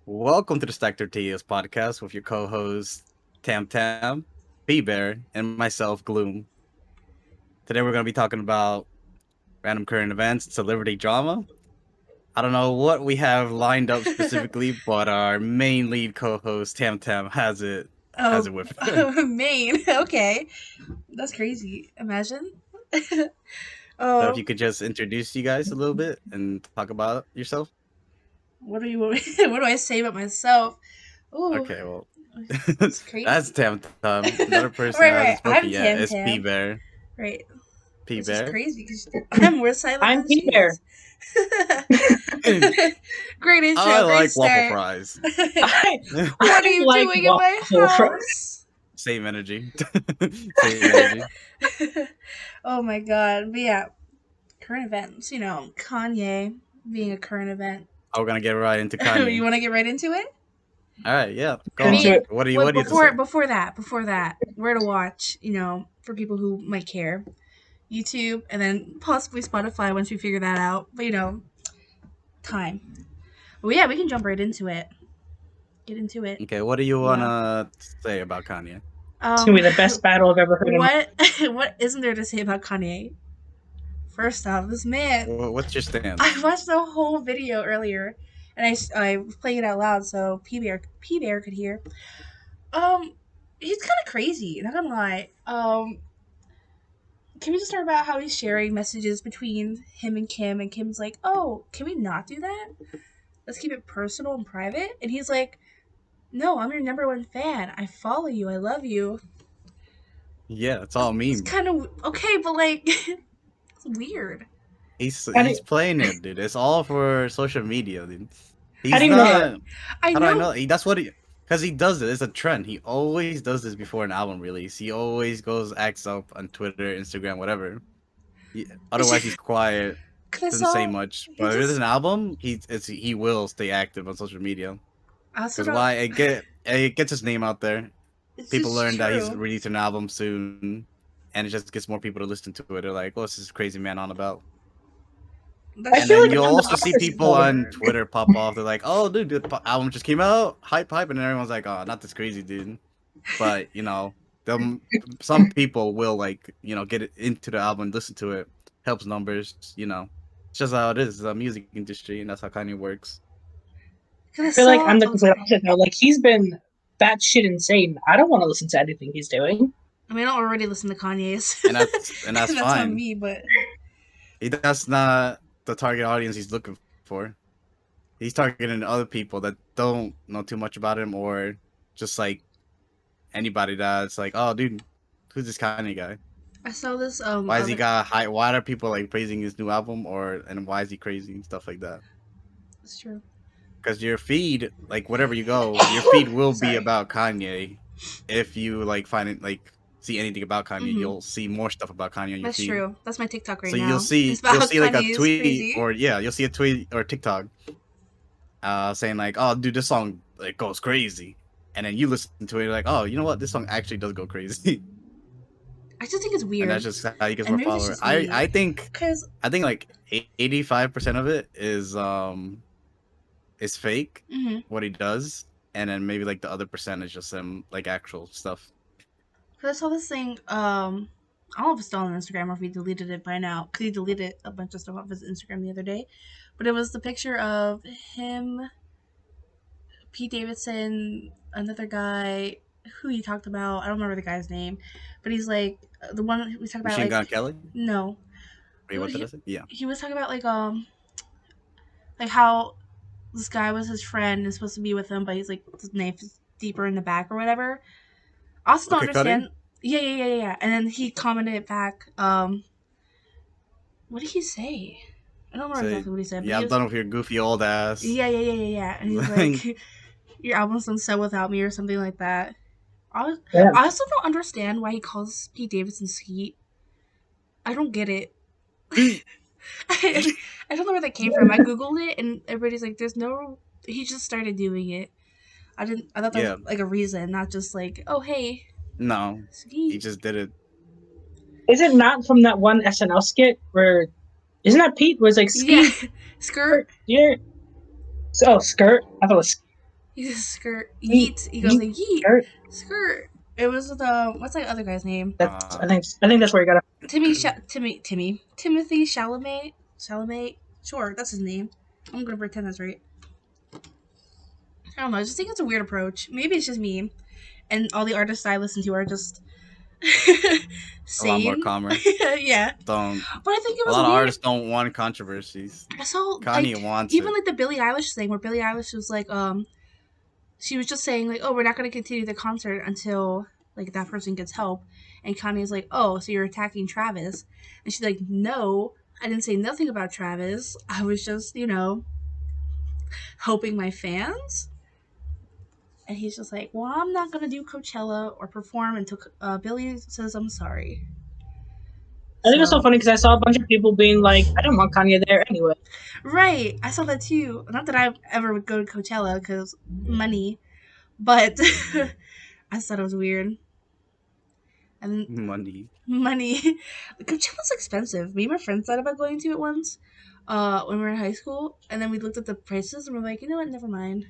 Welcome to the Stacked Tortillas podcast with your co-host Tam Tam, B Bear, and myself Gloom. Today we're going to be talking about random current events, celebrity drama. I don't know what we have lined up specifically, but our main lead co-host Tam Tam has it Oh, with. Maine. Okay, that's crazy. Imagine. So if you um, could just introduce you guys a little bit and talk about yourself. what do you want? What do I say about myself? Oh, Okay, well, it's that's crazy. Tam Tam. Another person that Right. hasn't spoken I'm yet Tam is P Tam. Bear. Right. P Which is Bear. crazy because I'm more silent I'm than she Pete Bear. is. Great I intro. Great like waffle start. fries. I What are I you like doing in my waffle fries. house? Same energy. Same energy. Oh my god. But yeah, current events. Kanye being a current event. Oh, we're gonna get right into You Kanye. want to get right into it? All right, yeah, go I Get into on. mean, it. What do you have to say? before that, where to watch? For people who might care, YouTube, and then possibly Spotify once we figure that out. But time. Well, yeah, we can jump right into it. Get into it. Okay, what do you Yeah. wanna say about Kanye? It's gonna Um, be the best battle I've ever heard in my what what isn't there to say about Kanye? First off, this man. What's your I stance? watched the whole video earlier, and I was playing it out loud so P Bear could hear. Um, he's kind of crazy. Not gonna lie. Can we just start about how he's sharing messages between him and Kim, and Kim's like, "Oh, can we not do that? Let's keep it personal and private." And he's like, "No, I'm your number one fan. I follow you. I love you." Yeah, it's all It's meme. kind of okay, but like, it's weird. How do, He's playing it, dude. It's all for social media, dude. how He's do you know that? not. I How do I know. know? That's what he. Because he does it. It's a trend. He always does this before an album release. He always acts up on Twitter, Instagram, whatever. Otherwise, he's quiet, Cause I doesn't say saw much. he But if it's just. an album, he will stay active on social media. I also Because don't. why it gets his name out there. It's People just learn that he's true. releasing an album soon, and it just gets more people to listen to it. They're like, "What's this crazy man on about?" I That's And feel then like true. you'll I'm the also see opposite people though. on Word. Twitter pop off. They're like, "Oh, dude, the album just came out, hype," and then everyone's like, "Oh, not this crazy, dude." But some people will get it into the album, listen to it, helps numbers. It's just how it is. It's a music industry, and that's how Kanye works. Cause I I feel like saw. I'm the Oh, complete sorry. opposite though. Like he's been batshit insane. I don't want to listen to anything he's doing. I mean, I don't already listen to Kanye's. And that's That's on fine. me, but That's not the target audience he's looking for. He's targeting other people that don't know too much about him, or just like anybody that's like, oh, dude, who's this Kanye guy? I saw this Why is he other. got high? Why are people like praising his new album, and why is he crazy and stuff like that? It's true. Because your feed, like whatever you go, your feed will be Sorry. about Kanye. If you like find it like see anything about Kanye, Mm-hmm. you'll see more stuff about Kanye on your That's feed. true. That's my TikTok right So you'll now. see It's you'll about see like a Kanye is tweet, crazy. or yeah, you'll see a tweet or TikTok saying like, "Oh, dude, this song like goes crazy," and then you listen to it, you're like, "Oh, you know what? This song actually does go crazy," I just think it's and weird, that's just how he gets and more maybe it's followers. just I me, I think cause I think like 85% of it is fake, mm-hmm. what he does, and then maybe like the other percent is just some like actual stuff. Cause I saw this thing. I don't know if it's still on Instagram or if he deleted it by now. Cause he deleted a bunch of stuff off his Instagram the other day, but it was the picture of him, Pete Davidson, another guy who he talked about. I don't remember the guy's name, but he's like the one we talked about. Machine Like, Gun Kelly. no, Wait, what did I say? Yeah. he was talking about like how this guy was his friend and is supposed to be with him, but he's like his knife is deeper in the back or whatever. I also don't Okay, understand. Cuddy. Yeah. And then he commented back. What did he say? I don't remember Say, exactly what he said, but yeah, he I'm was done with your goofy old ass. yeah. And he's like, "Your album's done so without me" or something like that. Yeah. I also don't understand why he calls Pete Davidson Skeet. I don't get it. I, I don't know where that came from. I googled it and everybody's like, "There's no." He just started doing it. I didn't. I thought there was Yeah, like a reason, not just like, "Oh hey, no, he Skeet." just did it. Is it not from that one SNL skit where isn't that Pete was like Yeah, ski skirt. yeah. So skirt. I thought it was He says skirt. Yeet, Yeet. He goes like yeet. skirt. Skirt. It was the what's that other guy's name? That's I think that's where you got it. Timothy Chalamet. Chalamet. Sure, that's his name. I'm gonna pretend that's right. I don't know. I just think it's a weird approach. Maybe it's just me, and all the artists I listen to are just a lot more sane. calmer. Yeah, Don't but I think it a was lot of weird. artists don't want controversies. I saw Kanye like wants even it. like the Billie Eilish thing where Billie Eilish was like she was just saying like, oh, we're not going to continue the concert until like that person gets help, and Kanye's like, oh, so you're attacking Travis, and she's like, no, I didn't say nothing about Travis. I was just helping my fans. And he's just like, well, I'm not gonna do Coachella or perform until Billy says I'm sorry. I think it's so So funny because I saw a bunch of people being like, I don't want Kanye there anyway. right, I saw that too. Not that I ever would go to Coachella because money, but I just thought it was weird. And Money. money, Coachella's expensive. Me and my friends thought about going to it once, when we were in high school, and then we looked at the prices and we're like, you know what, never mind.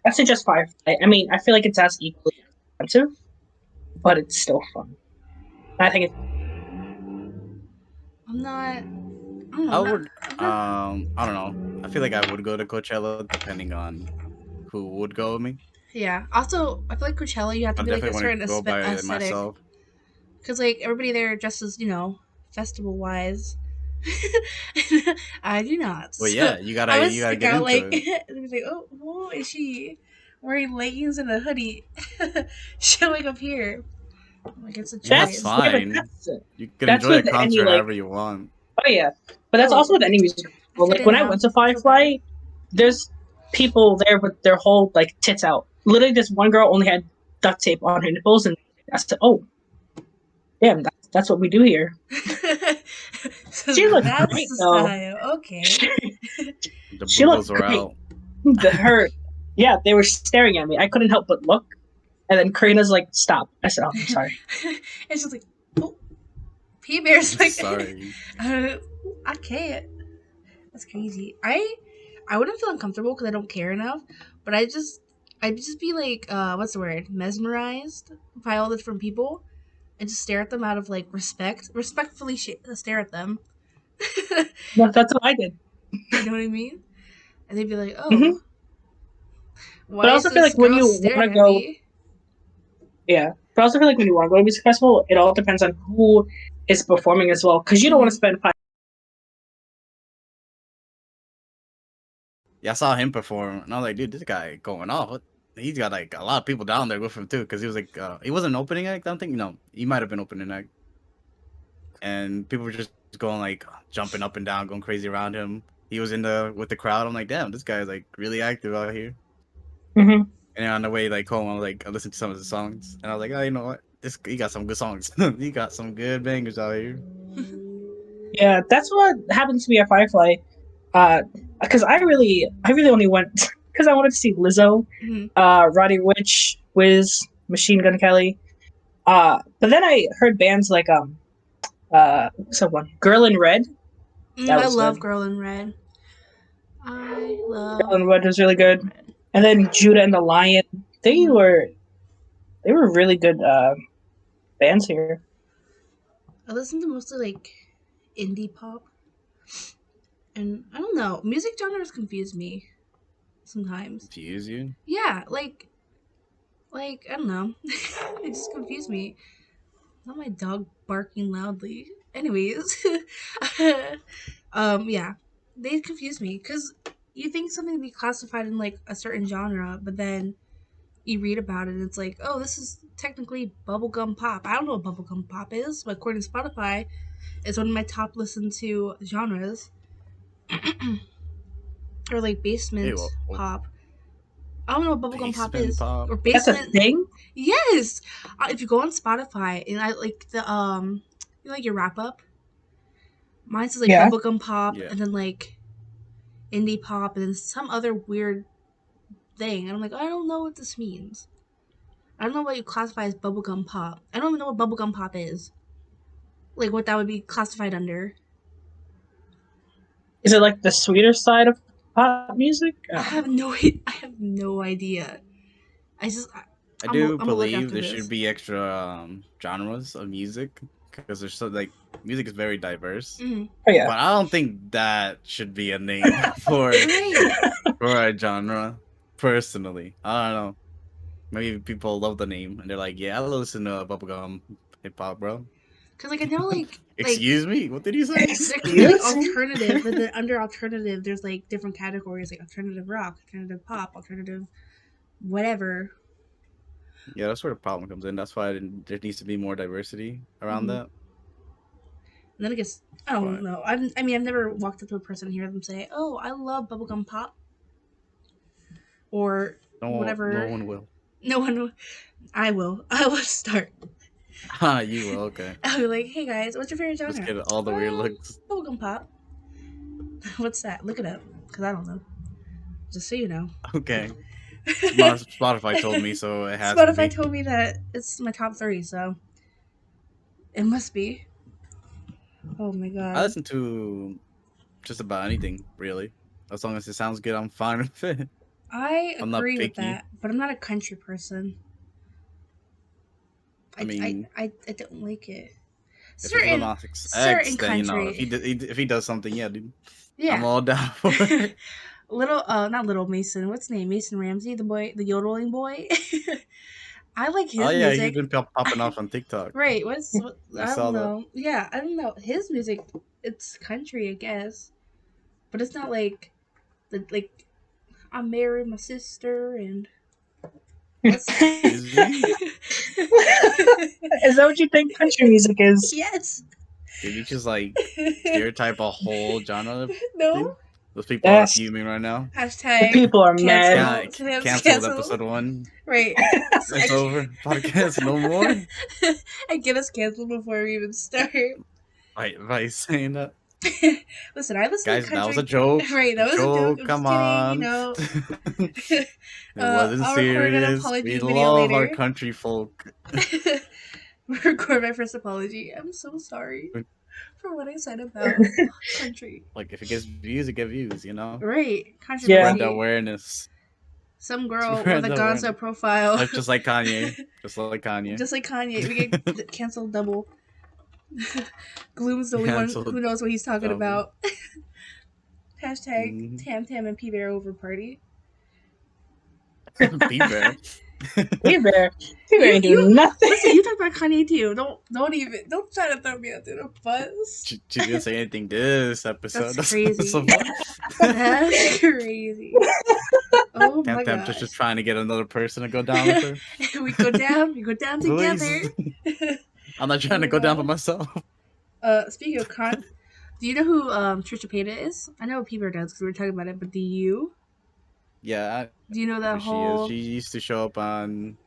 I suggest Firefly. I mean, I feel like it's as equally expensive, but it's still fun. I think it's I'm not. I don't know. I I'm not. would I'm not. I don't know. I feel like I would go to Coachella depending on who would go with me. Yeah. Also, I feel like Coachella, you have I to be like a definitely want certain to go by aesthetic. myself. Because, like, everybody there dresses, festival wise. I do not. But So yeah, I would you gotta stick get out, into like, it. and be like, oh, whoa, is she wearing leggings and a hoodie showing up here? Like, it's a That's choice. yeah, but fine. You can that's enjoy a with any concert like however you want. oh yeah, but that's also Oh, with any music if festival. I Like didn't when I have, went to I feel better. Firefly, there's people there with their whole like tits out. Literally, this one girl only had duct tape on her nipples, and I said, "Oh, damn, that's what we do here." So She looked that's great the though. style. Okay. She, The she boogles looked are great. out. Her, yeah, they were staring at me. I couldn't help but look. And then Karina's like, "Stop." I said, "Oh, I'm sorry." It's just like, oh, P Bear's like, Sorry. uh, I can't. That's crazy. I wouldn't feel uncomfortable because I don't care enough, but I'd just be like, what's the word? Mesmerized by all the different people, and just stare at them out of like respect, respectfully stare at them. No, that's what I did. You know what I mean? And they'd be like, Hmm. oh, But why I is also feel this like when girl you want staring to at go, me? yeah. But I also feel like when you want to go to a music festival, it all depends on who is performing as well, because you don't want to Mm-hmm. spend 5. Yeah, I saw him perform, and I was like, dude, this guy going off. What? He's got like a lot of people down there with him too, because he was like, he wasn't an opening act. I don't think. No, he might have been opening act, and people were just going like jumping up and down, going crazy around him. He was in the with the crowd. I'm like, damn, this guy's like really active out here. Hmm. And on the way like home, I was like, I listened to some of the songs, and I was like, oh, you know what? This he got some good songs. He got some good bangers out here. Yeah, that's what happened to me at Firefly. Because I really only went because I wanted to see Lizzo, Mm-hmm. Roddy Ricch, Wiz, Machine Gun Kelly. But then I heard bands like what's that one? Girl in Red. That I was love good. Girl in Red. I Girl love in Red was really Girl good. in Red. And then Judah and the Lion. They Mm-hmm. were they were really good bands here. I listen to mostly like indie pop, and I don't know. Music genres confuse me sometimes. Confuse you? Yeah, like I don't know. It just confused me. Not my dog barking loudly. Anyways, yeah, they confuse me because you think something be classified in like a certain genre, but then you read about it and it's like, oh, this is technically bubblegum pop. I don't know what bubblegum pop is, but according to Spotify, it's one of my top listened to genres. Or like Hey, basement well, pop. I don't know what bubblegum pop basement is. pop. Or That's a basement. thing. Yes. If you go on Spotify and I like the like your wrap up, mine says like Yeah. bubblegum pop Yeah. and then like indie pop and then some other weird thing. And I'm like, I don't know what this means. I don't know what you classify as bubblegum pop. I don't even know what bubblegum pop is. Like what that would be classified under. Is it like the sweeter side of pop music. I have no idea. I just I I'm do gonna look believe after there this. should be extra genres of music because there's so like music is very diverse. Mhm. Oh yeah, But I don't think that should be a name for Right. for a genre. Personally, I don't know. Maybe people love the name and they're like, "Yeah, I listen to bubblegum hip hop, bro." Cause like I know like Excuse me, what did you say? there could be Excuse me? alternative, but then under alternative there's like different categories like alternative rock, alternative pop, alternative whatever. Yeah, that's where the problem comes in. That's why there needs to be more diversity around Mhm. that. And then I guess I don't But know. I mean I've never walked up to a person and hear them say, "Oh, I love bubblegum pop," or no whatever. one will. No one. I will. I will start. Ah, you will. Okay, I'll be like, "Hey guys, what's your favorite just genre?" get all the weird looks. Bubblegum pop. What's that? Look it up, cause I don't know. Just so you know. Okay, Spotify told me, so it has to Spotify be. told me that it's my top 3, so it must be. Oh my I god. listen to just about anything, really. As long as it sounds good, I'm fine with it. I I'm not agree with picky. that, but I'm not a country person. I mean, I don't like it. if it's Lil Certain Nas X, certain then country. if he does something, yeah, dude, I'm Yeah. all down for it. Little not Little Mason. What's his name? Mason Ramsey, the boy, the yodeling boy. I like Oh his yeah, he's music. been popping off on TikTok. Right. I I saw don't that. know. Yeah, I don't know. His music, it's country, I guess, but it's not like the like I married my sister and what's Excuse me? Is that what you think country music is? yes. Did you just like stereotype a whole genre, No. dude? Those people are Yes, fuming right now. the Hashtag people are mad. cancel. Canceled Cancel. episode 1. Right. It's over. Podcast no more. I get us canceled before we even start. By saying that. Listen, I listen to Guys, that was a country. joke. Right, that was a joke. Joke, I'm just come kidding. You on. know. It wasn't I'll record an serious. apology We video love our later. country folk. Record my first apology. I'm so sorry for what I said about country. Like, if it gets views, it gets views, you know? Right, Yeah. Spread the controversy. awearness. Some girl with Spread a the awareness. Gonzo profile. Just like Kanye. Just like Kanye. Just like Kanye, we get canceled double. Gloom's the only one Canceled who knows what he's talking double. about. Hashtag Mhm. Tam Tam and P Bear over party. Be bear. Hey Bear, you ain't doing nothing. Listen, you talk about Kanye too. Don't try to throw me out there to buzz. She didn't say anything this episode. That's crazy. so far. That's crazy. Oh my Tam god. just trying to get another person to go down with her. we go down together. Please. I'm not trying Oh to my go down God. by myself. Speaking of con, do you know who Trisha Paytas is? I know Peter does because we were talking about it, but do you? Yeah, Do you know I know that who she is. whole? She used to show up on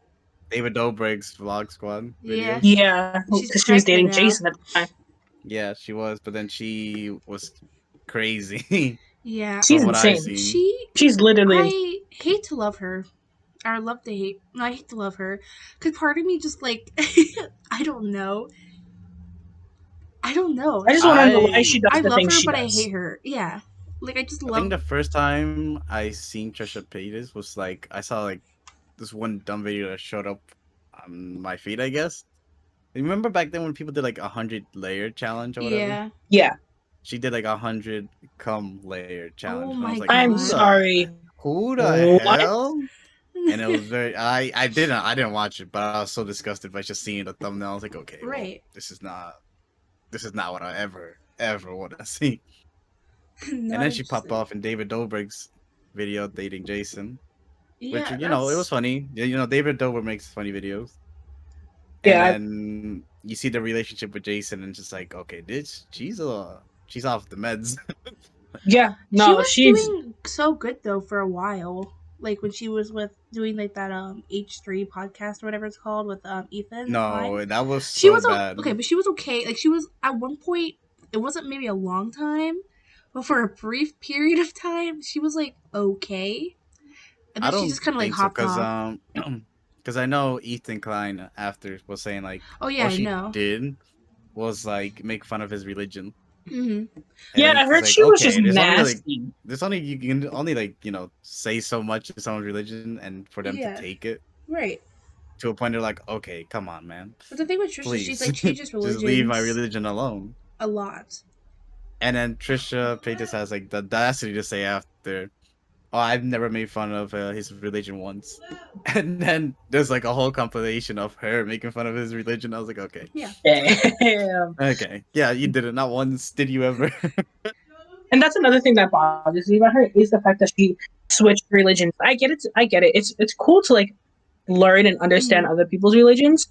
David Dobrik's Vlog Squad Yeah, videos. Yeah, she's because she was pregnant dating now. Jason at the time. Yeah, she was, but then she was crazy Yeah, She's from what I insane. seen. She's literally I hate to love her. Or love to hate. No, I hate to love her. Cause part of me just like I don't know. I don't know. I just want to know why I she does I the love things her, she but I does. hate her. Yeah, like I just I think love. the first time I seen Trisha Paytas was like I saw like this one dumb video that showed up on my feed, I guess. Remember back then when people did like 100 layer challenge or whatever? Yeah. Yeah, She did like 100 cum layer challenge. Oh And I was my like, I'm god. sorry. who the What? hell? And it was very I didn't watch it, but I was so disgusted by just seeing the thumbnail. I was like, okay, well, Right. this is not what I ever want to see. Not And then she popped interested. off in David Dobrik's video dating Jason, which Yeah, you know it was that's funny. You know David Dobrik makes funny videos, and Yeah, then you see the relationship with Jason, and it's just like, okay, she's off the meds. yeah. she No, was she's doing so good though for a while. Like when she was with doing like that H3 podcast or whatever it's called with Ethan Klein. No, that was She so was bad. okay, but she was okay. Like she was at one point. It wasn't maybe a long time, but for a brief period of time, she was like okay, and I then she don't just kind of like think so, hopped off. because I know Ethan Klein after was saying like Oh yeah, all I she know. did was like make fun of his religion. And Yeah, then I it's heard like, she was okay, just nasty. there's only you can only like say so much in someone's religion, and for them to Yeah. take it Right. to a point they're like, okay, come on, man, But the thing with Trisha, she's please, like changes just leave my religions religion alone. a lot. And then Trisha Paytas has like the audacity to say after, "Oh, I've never made fun of his religion once," and then there's like a whole compilation of her making fun of his religion. I was like, okay, Yeah. Damn. okay, yeah, you did it. Not once did you ever. And that's another thing that bothers me about her is the fact that she switched religions. I get it. I get it. It's cool to like learn and understand other people's religions,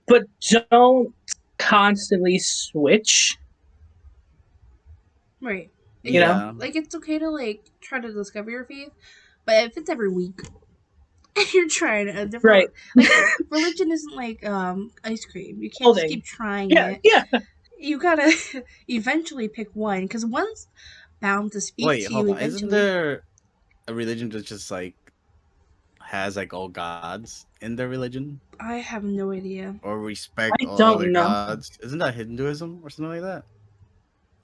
but don't constantly switch. Right. You know? Yeah, Like it's okay to like try to discover your faith, but if it's every week and you're trying a different Right. like religion isn't like ice cream. You can't just Clothing. keep trying Yeah. it. Yeah. You gotta eventually pick one because one's bound to speak wait, to you hold on. Isn't eventually. there a religion that just like has like all gods in their religion I have no idea. or respect I all other don't know. gods? Isn't that Hinduism or something like that?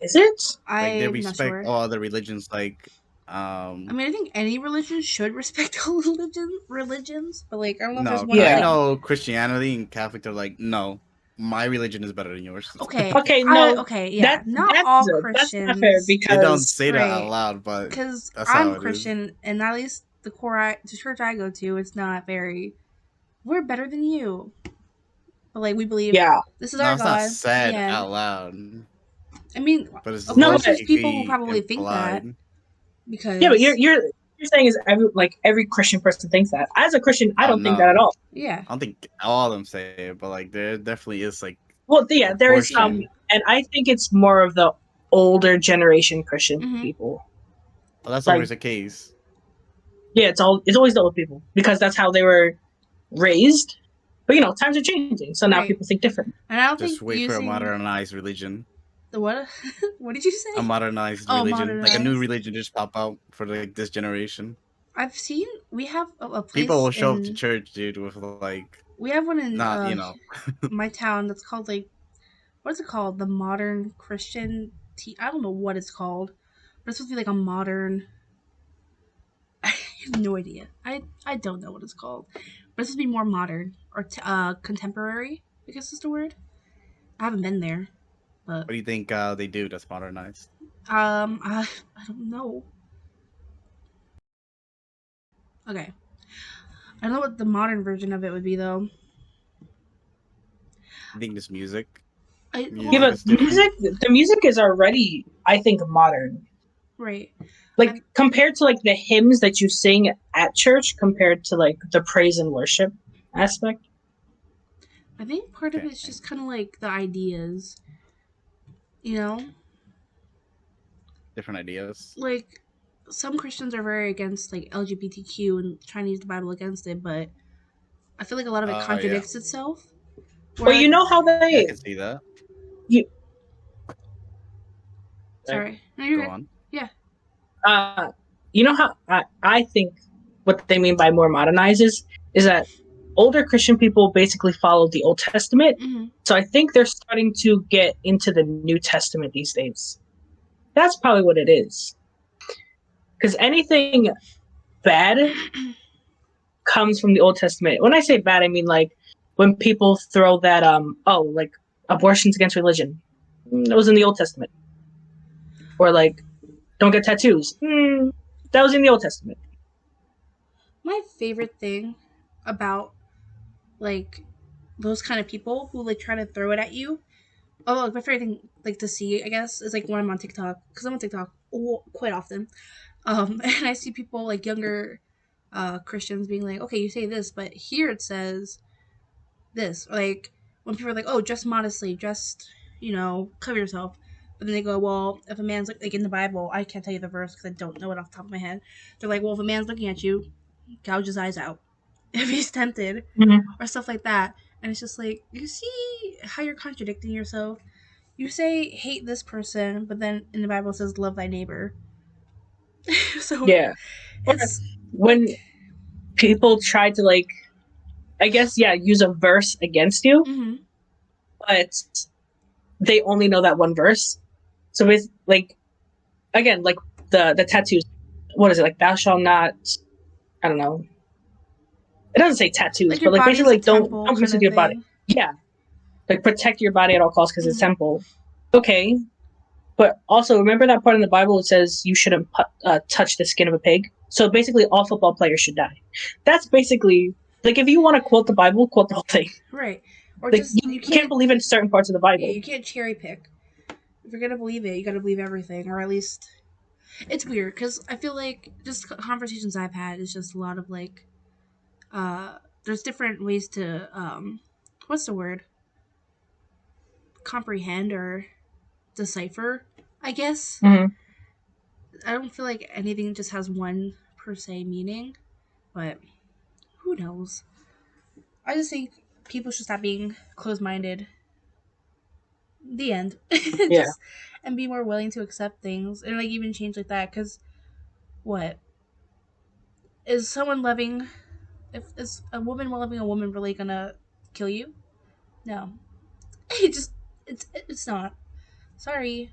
Is it? Like they I'm not respect sure. all other religions, like I mean, I think any religion should respect all religions, but like, I don't know if there's no, one because that I Yeah. like. know Christianity and Catholic. They're like, no, my religion is better than yours. Okay, Okay, no. okay, yeah, not That's all that's not fair Christians, They don't because say that out right? loud, but Because that's how I'm it is. Christian, and at least the church I go to, it's not very. We're better than you, but like we believe yeah. this is No, our it's not God. said Yeah, out loud, I mean, but it's of No, course, but there's people who logically probably think that implied. yeah, but because you're saying is every Christian person thinks that. As a Christian, I Oh don't think that at no, all. yeah, I don't think all of them say it, but like there definitely is like Well, yeah, a there is yeah, some, portion. and I think it's more of the older generation Christian mm-hmm. people. Well, that's Like, always the case. yeah, it's always the old people because that's how they were raised. But times are changing, so now Right, people think different. and I don't Just think wait for a using modernized religion. the what? What did you A say? modernized Oh, religion, like a new modernized. religion, just pop out for like this generation. I've seen we have a People place will show up to in church, dude, with like we have one in not my town that's called like what is it called? The Modern Christian I don't know what it's called, but it's supposed to be like a modern. I have no idea. I don't know what it's called, but it's supposed to be more modern or contemporary. I guess is the word. I haven't been there, but What do you think they do that's modernized? I don't know. Okay, I don't know what the modern version of it would be though. You think this music? Yeah, Music but is different. the music is already, I think, modern. Right. Like compared to like the hymns that you sing at church, compared to like the praise and worship aspect. I think part of Okay. it's just kind of like the ideas, you know? Different ideas. Like, some Christians are very against, like, LGBTQ and trying to use the Bible against it, but I feel like a lot of it Oh yeah. contradicts itself. Well, you know how Yeah, I they can see that. you Sorry. No, you're Go good. on. Yeah. you know how I think what they mean by more modernized is that older Christian people basically follow the Old Testament. Mm-hmm. So I think they're starting to get into the New Testament these days. That's probably what it is. Because anything bad comes from the Old Testament. When I say bad, I mean like when people throw that like abortion's against religion. That was in the Old Testament. Or like don't get tattoos. That was in the Old Testament. My favorite thing about, like, those kind of people who, like, try to throw it at you. Oh, like, my favorite thing, like, to see, I guess, is, like, when I'm on TikTok. Because I'm on TikTok quite often. And I see people, like, younger Christians being like, okay, you say this, but here it says this. Or, like, when people are like, oh, dress modestly, just, cover yourself. But then they go, well, if a man's like in the Bible, I can't tell you the verse because I don't know it off the top of my head. They're like, well, if a man's looking at you, gouge his eyes out if he's tempted, Mm-hmm. or stuff like that. And it's just like, you see how you're contradicting yourself. You say hate this person, but then in the Bible it says love thy neighbor. So Yeah. it's When people try to like, I guess, yeah, use a verse against you, mm-hmm. but they only know that one verse. So it's like, again, like the tattoos. What is it, like? Thou shalt not. I don't know. It doesn't say tattoos, Like your but like body's basically a like temple don't kind mess with of your body. thing. Yeah, like protect your body at all costs because it's Mhm. temple. Okay, but also remember that part in the Bible it says you shouldn't touch the skin of a pig. So basically, all football players should die. That's basically like if you want to quote the Bible, quote the whole thing. Right. Or Like just you can't believe in certain parts of the Bible. you can't cherry pick. If you're gonna believe it, you gotta believe everything, or at least it's weird because I feel like just conversations I've had is just a lot of like, there's different ways to what's the word? Comprehend or decipher, I guess. Mm-hmm. I don't feel like anything just has one per se meaning, but who knows? I just think people should stop being closed minded. The end. Yeah. Just and be more willing to accept things and like even change like that. Because what is someone loving? If is a woman loving a woman really gonna kill you? No, it just it's not. Sorry,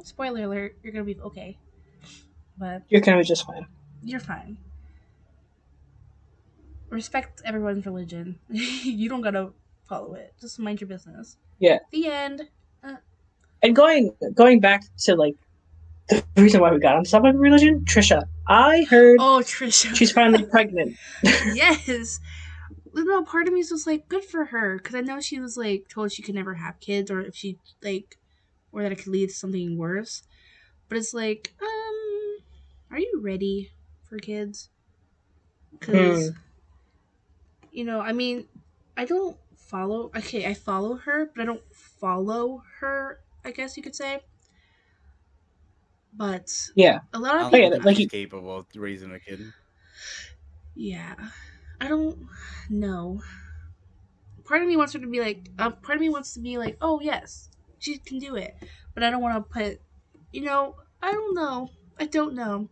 spoiler alert. You're gonna be okay, but You're gonna be just fine. you're fine. Respect everyone's religion. You don't gotta follow it. Just mind your business. Yeah. The end. And going back to like the reason why we got on the topic of religion, Trisha, I heard Oh, Trisha. she's finally pregnant. Yes. No, part of me is just like good for her because I know she was like told she could never have kids or if she like or that it could lead to something worse. But it's like, are you ready for kids? Because Hmm. I mean, I don't follow. Okay, I follow her, but I don't follow her. I guess you could say. But Yeah. a lot of I I don't get people, it. think Like, she's capable of raising a kid. yeah, I don't know. Part of me wants her to be like, part of me wants to be like, oh yes, she can do it, but I don't want to put, I don't know, I don't know.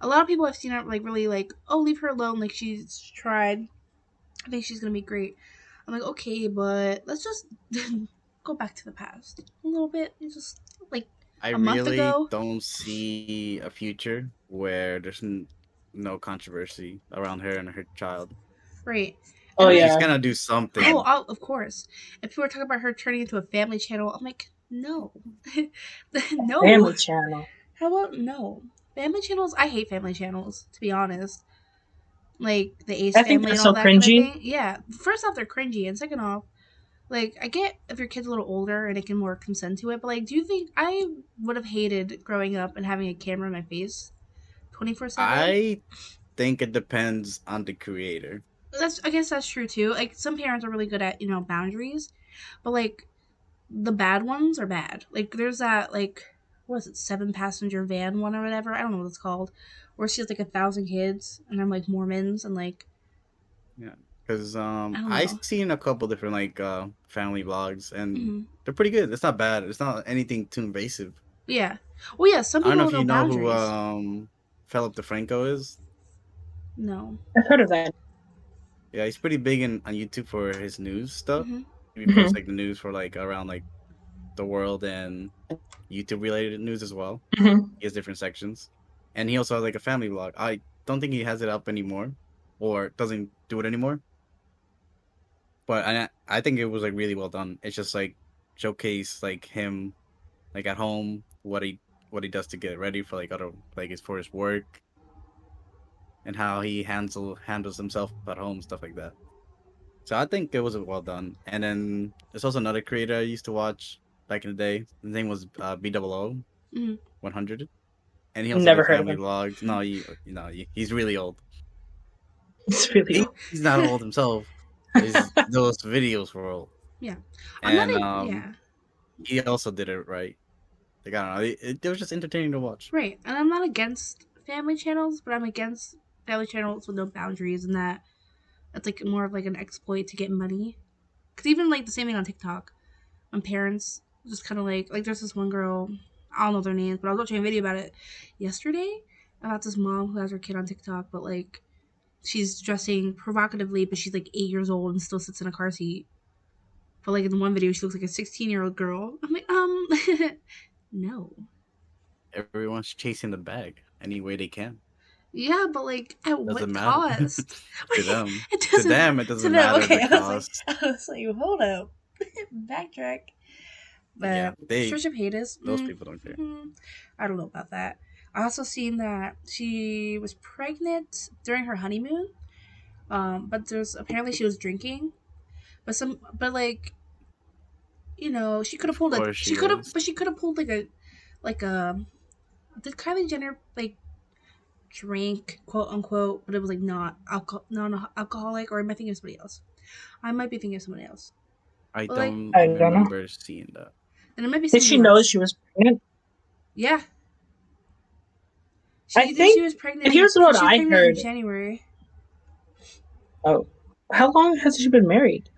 A lot of people I've seen are like really like, oh leave her alone, like she's tried. I think she's gonna be great. I'm like, okay, but let's just go back to the past a little bit. It's just like I a month really ago, don't see a future where there's no controversy around her and her child. right? oh And She's yeah, gonna do something. of course. If people are talking about her turning into a family channel, I'm like, no, no. family channel. How about no? Family channels? I hate family channels, to be honest. Like the Ace I think family and that's all so that kind of cringy. thing. Yeah. First off, they're cringy, and second off, like I get if your kid's a little older and it can more consent to it, but like, do you think I would have hated growing up and having a camera in my face 24/7? I think it depends on the creator. I guess that's true too. Like some parents are really good at boundaries, but like the bad ones are bad. Like there's that like what is it, 7 passenger van one or whatever. I don't know what it's called. Where she has like 1,000 kids and they're like Mormons and like Yeah, because I don't I've know. seen a couple different like family vlogs, and Hmm. they're pretty good. It's not bad. It's not anything too invasive. Yeah. Well, yeah. Some I don't people know have if no you know who boundaries. Philip DeFranco is. No. I've heard of that. Yeah, he's pretty big on YouTube for his news stuff. Hmm. He posts Hmm. like the news for like around like the world and YouTube related news as well. Hmm. He has different sections, and he also has like a family vlog. I don't think he has it up anymore, or doesn't do it anymore. But I think it was like really well done. It's just like showcase like him like at home what he does to get ready for like other like his for his work, and how he handles himself at home, stuff like that. So I think it was well done. And then there's also another creator I used to watch back in the day. His name was BOO Hmm. 100, and he also Never did heard of family him. vlogs. No, he's really old. It's really He's not old himself. Is those videos were old, Yeah. I'm not and a yeah. he also did it right. Like I don't know, it was just entertaining to watch. Right. And I'm not against family channels, but I'm against family channels with no boundaries and that's like more of like an exploit to get money. Because even like the same thing on TikTok, when parents just kind of like there's this one girl, I don't know their names, but I was watching a video about it yesterday about this mom who has her kid on TikTok, but like she's dressing provocatively, but she's like 8 years old and still sits in a car seat. But like in the one video, she looks like a 16-year-old girl. I'm like, No. Everyone's chasing the bag any way they can. Yeah, but like at Doesn't what matter cost? to them. It To doesn't. them, it To doesn't them, matter okay. the cost. I was like, hold up, backtrack. Yeah, But Trisha Paytas, those people don't care. I don't know about that. I also seen that she was pregnant during her honeymoon. But there's apparently she was drinking, but like she could have Of pulled course she was. she could have pulled like a did Kylie Jenner like drink quote unquote, but it was like not non-alcoholic, or am I thinking of somebody else? I might be thinking of somebody else. I But like, don't I don't know. remember seeing that. then it might be Did somebody she know else. she was pregnant? Yeah. I think She was pregnant. and here's what she was I pregnant heard. in January. Oh, how long has she been married?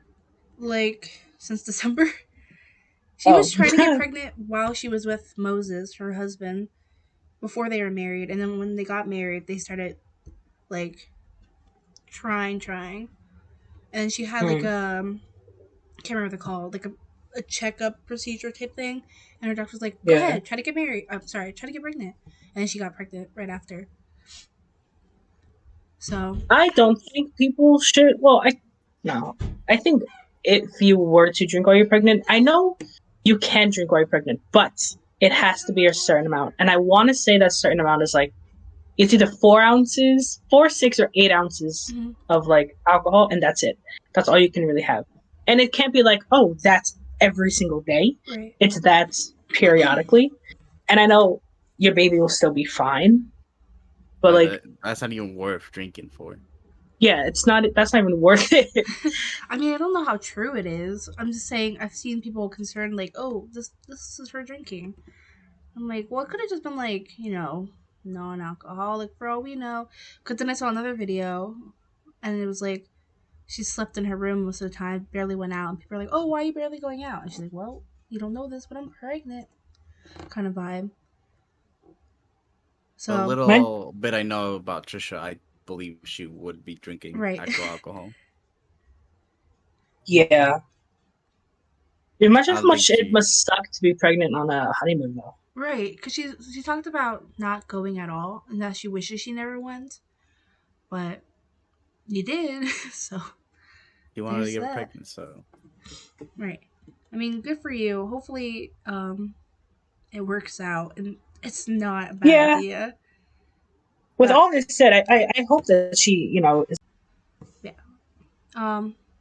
Like since December. She Oh. was trying to get pregnant while she was with Moses, her husband, before they were married, and then when they got married, they started like trying, and she had like I can't remember what they're called, like a checkup procedure type thing, and her doctor was like, "Go ahead, try to get married. I'm sorry, try to get pregnant," and then she got pregnant right after. So I don't think people should. Well, I think if you were to drink while you're pregnant, I know you can drink while you're pregnant, but it has to be a certain amount. And I want to say that certain amount is like it's either 4 ounces, 4, 6, or 8 ounces of like alcohol, and that's it. That's all you can really have. And it can't be like, oh, that's every single day. right. It's that periodically. And I know your baby will still be fine, but like that's not even worth drinking for. yeah, it's not. That's not even worth it. I mean, I don't know how true it is. I'm just saying I've seen people concerned like, "Oh, this is for drinking." I'm like, well, it could have just been like, non-alcoholic for all we know. Because then I saw another video, and it was like she slept in her room most of the time, barely went out, and people are like, "Oh, why are you barely going out?" And she's like, "Well, you don't know this, but I'm pregnant," kind of vibe. So a little bit I know about Trisha, I believe she would be drinking actual alcohol. Yeah. Imagine how much it must suck to be pregnant on a honeymoon, though. Right, because she talked about not going at all, and that she wishes she never went, but you did, so. You wanted to get pregnant, so. Right. I mean, good for you. Hopefully, it works out, and it's not a bad idea. With all this said, I hope that she, is. Yeah.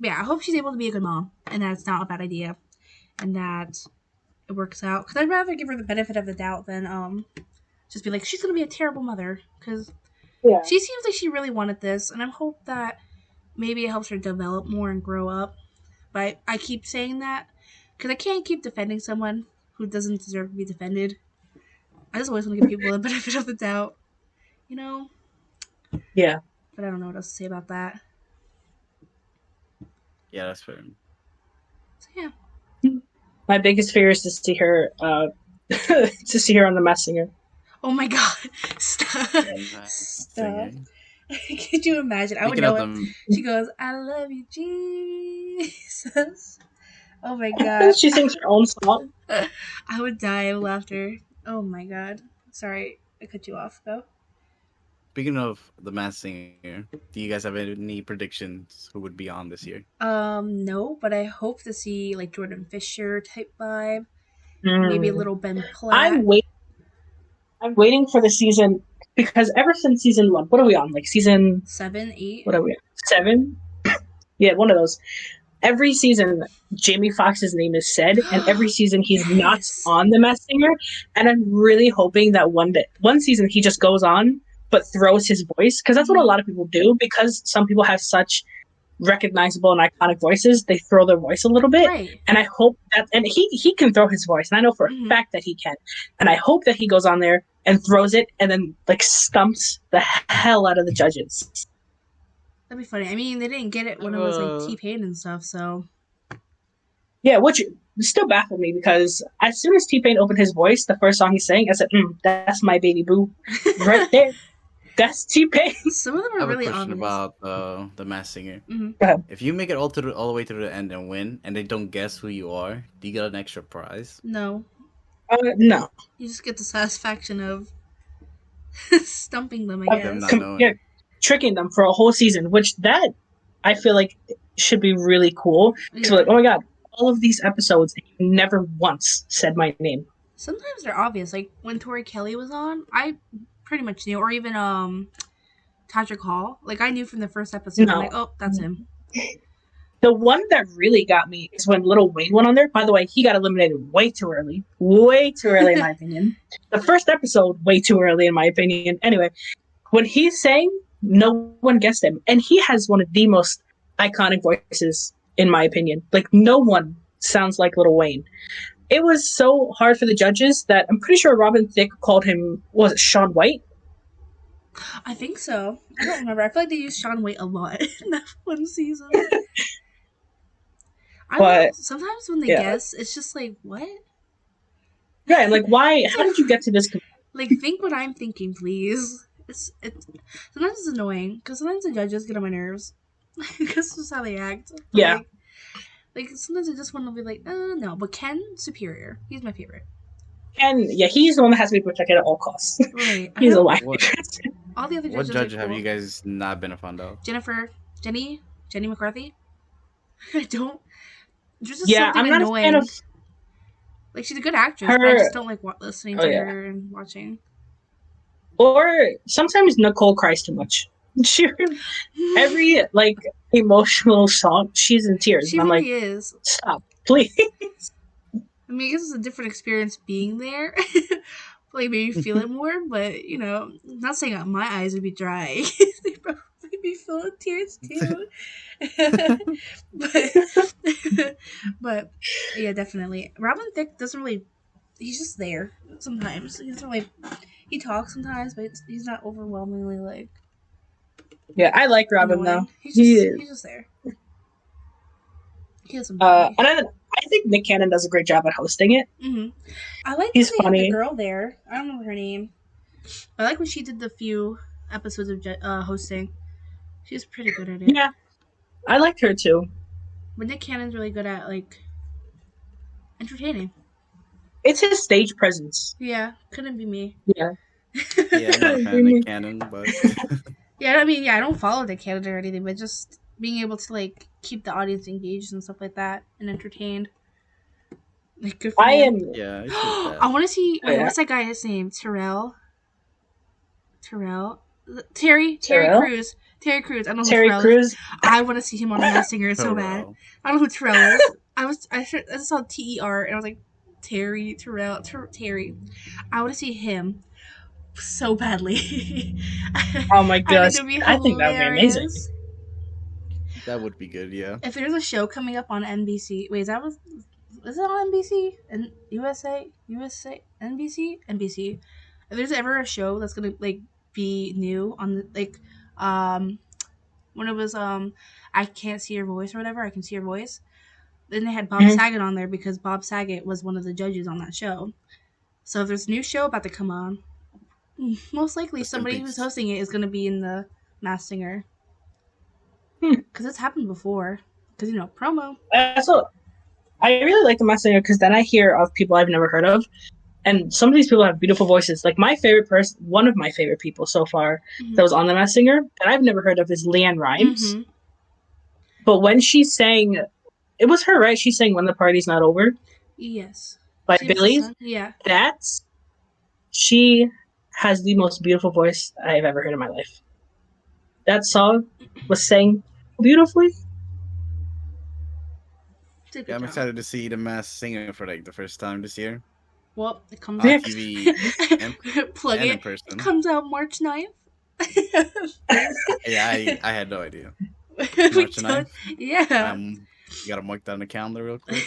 Yeah, I hope she's able to be a good mom, and that it's not a bad idea, and that it works out. Because I'd rather give her the benefit of the doubt than just be like, she's gonna be a terrible mother. Because she seems like she really wanted this, and I hope that maybe it helps her develop more and grow up. But I keep saying that because I can't keep defending someone who doesn't deserve to be defended. I just always want to give people the benefit of the doubt, Yeah. But I don't know what else to say about that. Yeah, that's fair. So yeah. My biggest fear is to see her on the Masked Singer. Oh my god! Stop! Stop! Could you imagine? I would know it. She goes, "I love you, Jesus." Oh my god! She sings her own song. I would die of laughter. Oh my god! Sorry, I cut you off. Go. Speaking of the Masked Singer, do you guys have any predictions who would be on this year? No, but I hope to see like Jordan Fisher type vibe. Maybe a little Ben Platt. I'm waiting for the season because ever since season 1, what are we on? Like season 7, 8? What are we on? 7? Yeah, one of those. Every season, Jamie Foxx's name is said, and every season he's not on the Masked Singer. And I'm really hoping that one season he just goes on but throws his voice, because that's what a lot of people do. Because some people have such recognizable and iconic voices, they throw their voice a little bit. Right. And I hope that, and he can throw his voice, and I know for a fact that he can. And I hope that he goes on there and throws it, and then like stumps the hell out of the judges. That'd be funny. I mean, they didn't get it when it was like T-Pain and stuff, so. Yeah, which still baffled me, because as soon as T-Pain opened his voice, the first song he sang, I said, "That's my baby boo, right there." That's T-Pain. Some of them are really obvious. I have a question about the Masked Singer. Mm-hmm. If you make it all the way to the end and win, and they don't guess who you are, do you get an extra prize? No. No. You just get the satisfaction of stumping them, I Of guess. not knowing. yeah, tricking them for a whole season, which that I feel like should be really cool. So Yeah. like, oh my god, all of these episodes, you never once said my name. Sometimes they're obvious. Like when Tori Kelly was on, I pretty much knew. Or even Patrick Hall. Like I knew from the first episode. I'm No. like, oh, that's him. The one that really got me is when Lil Wayne went on there. By the way, he got eliminated way too early. Way too early, in my opinion. The first episode, way too early, in my opinion. Anyway, when he sang, no one guessed him. And he has one of the most iconic voices, in my opinion. Like, no one sounds like Lil Wayne. It was so hard for the judges that I'm pretty sure Robin Thicke called him, was it Shaun White? I think so. I don't remember. I feel like they used Shaun White a lot in that one season. I don't know. But, Sometimes when they yeah. guess, it's just like, what? Yeah, and like, why? How did you get to this? Like, think what I'm thinking, please. It's sometimes it's annoying because sometimes the judges get on my nerves because that's how they act. But, Yeah. Like sometimes I just want to be like, no. But Ken, superior. He's my favorite. And yeah, he's the one that has to be protected at all costs. Right. He's a liar. All the other What judges judge are have cool. you guys not been a fan of? Jenny McCarthy. I don't. There's just Yeah, something I'm not annoying. a fan of Like she's a good actress, but I her. just don't like listening to yeah. her and watching. Or sometimes Nicole cries too much. She, every like emotional song, she's in tears. She And I'm really like, is. stop, please. I mean, I guess it's a different experience being there. Like maybe feel it more, but you know, not saying that my eyes would be dry. They probably be full of tears too. but yeah, definitely. Robin Thicke doesn't really. He's just there sometimes. He doesn't really. He talks sometimes, but he's not overwhelmingly like. Yeah, I like Robin annoying. though. He's He just there. He doesn't. and I think Nick Cannon does a great job at hosting it. Mm-hmm. I like He's that they funny. had the girl there. I don't remember her name. I like when she did the few episodes of hosting. She was pretty good at it. Yeah, I liked her too. But Nick Cannon's really good at like entertaining. It's his stage presence. Yeah, couldn't be me. Yeah. Yeah, I'm not a fan of Nick Cannon, but Yeah, I mean, yeah, I don't follow Nick Cannon or anything, but just being able to like keep the audience engaged and stuff like that and entertained. Like, good for him. yeah, it's I want to see. Wait, Yeah. what's that guy's name? Terry Terrell? Crews. Terry Crews. I don't know who Terry Terrell Crews. is. I want to see him on The Masked Singer so bad. I don't know who Terrell is. I just saw TER and I was like, Terry. I want to see him so badly. Oh my gosh, it'd be I think that would be amazing. hilarious. That would be good, yeah. If there's a show coming up on NBC, wait, is it on NBC and USA, NBC? If there's ever a show that's gonna like be new on like when it was I Can't See Your Voice or whatever, I Can See Your Voice. Then they had Bob Saget on there because Bob Saget was one of the judges on that show. So if there's a new show about to come on, most likely somebody who's hosting it is going to be in the Masked Singer. Because it's happened before. Because, promo. So I really like the Masked Singer because then I hear of people I've never heard of. And some of these people have beautiful voices. Like my favorite person, one of my favorite people so far that was on the Masked Singer that I've never heard of is Leanne Rimes. Mm-hmm. But when she sang, it was her, right? She sang When the Party's Not Over. Yes. By She Billy. was- Yeah. She has the most beautiful voice I've ever heard in my life. That song was sang beautifully. Did a good Yeah, I'm job. excited to see the Masked Singer for like the first time this year. Well, it comes On out. TV Plug and in it. person. It comes out March 9th. Yeah, I had no idea. We March don't- 9th? Yeah. You gotta mark that on the calendar real quick.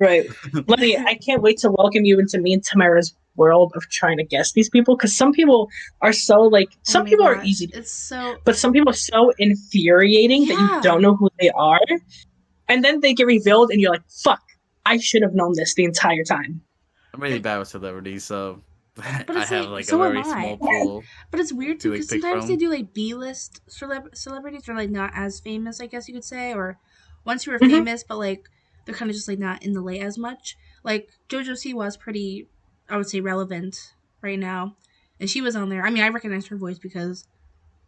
Right. Lenny, I can't wait to welcome you into me and Tamara's world of trying to guess these people because some people are so like some Oh my people are God. easy to, It's so. but some people are so infuriating that Yeah. you don't know who they are, and then they get revealed and you're like, "Fuck! I should have known this the entire time." I'm really bad with celebrities, so I it's have like- like so a am very I. small pool. But it's weird to, too like, because pick sometimes from. they do like B-list celebrities or like not as famous, I guess you could say, or once you were famous, but like they're kind of just like not in the light as much. Like JoJo Siwa is pretty I would say, relevant right now. And she was on there. I mean, I recognized her voice because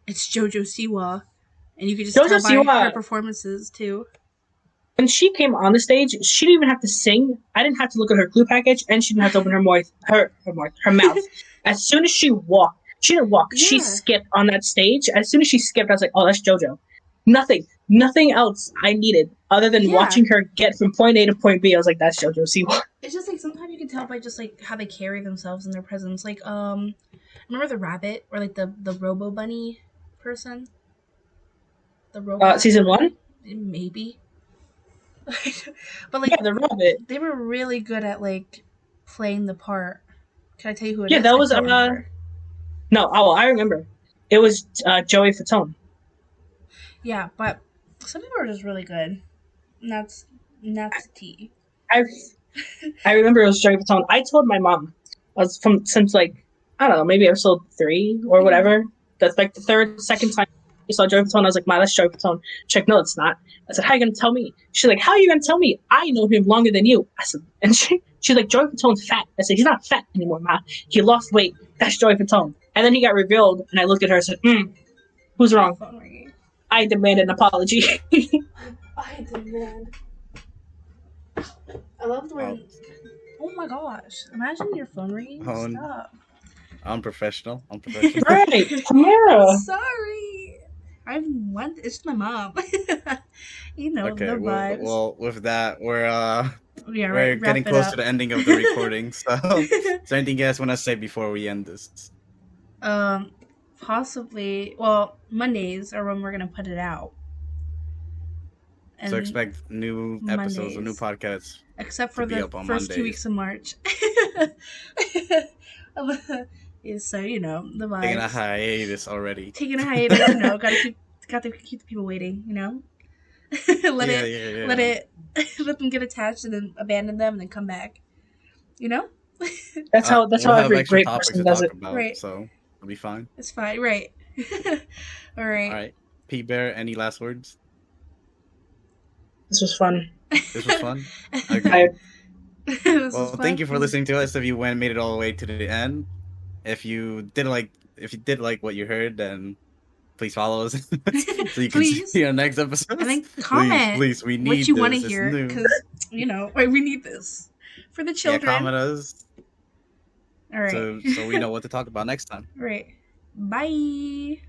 it's JoJo Siwa, and you could just JoJo tell by Siwa, her performances too. when she came on the stage, she didn't even have to sing. I didn't have to look at her clue package, and she didn't have to open her mouth. As soon as she walked, she didn't walk. She Yeah. skipped on that stage. As soon as she skipped, I was like, "Oh, that's JoJo." Nothing else I needed other than Yeah. watching her get from point A to point B. I was like, "That's JoJo Siwa." It's just like sometimes you can tell by just like how they carry themselves in their presence. Like, remember the rabbit or like the Robo Bunny person? The robot. Season 1, Maybe. But like yeah, the rabbit. they were really good at like playing the part. Can I tell you who it Yeah, is? that was I don't remember. no. Oh, I remember. It was Joey Fatone. Yeah, but some people are just really good. And that's tea. I remember it was Joey Fatone. I told my mom. I was since like I don't know, maybe episode 3 or whatever. That's like the second time I saw Joey Fatone. I was like, "Ma, that's Joey Fatone." She's like, "No, it's not." I said, "How are you gonna tell me?" She's like, "How are you gonna tell me? I know him longer than you." I said, and she's like, "Joey Fatone's fat." I said, "He's not fat anymore, Ma. He lost weight. That's Joey Fatone." And then he got revealed, and I looked at her and said, "Who's wrong? Phone ringing. I demand an apology." I demand. I loved when. Oh my gosh! Imagine your phone ringing. Stop. I'm professional. Right, Tamara. Sorry. It's my mom. You know Okay, the vibes. well, with that, we're We're getting close to the ending of the recording. So, is there anything you guys want to say before we end this? Possibly. Well, Mondays are when we're gonna put it out. And So expect new episodes, or new podcasts. Except for the first 2 weeks of March. So you know the vibes. Taking a hiatus already. Taking a hiatus, you know, gotta keep the people waiting, you know. Let them get attached and then abandon them and then come back. You know. That's how every great topics person to does talk it. about, Right. So it'll be fine. It's fine, right? All right. All right, Pete Bear. Any last words? This was fun. This was fun. Okay. Well, Fun. thank you for listening to us. If you made it all the way to the end, if you did like what you heard, then please follow us so you can see our next episode. And then comment please, we need what you want to hear because you know we need this for the children. Yeah, comment us. All right. So we know what to talk about next time. All right. Bye.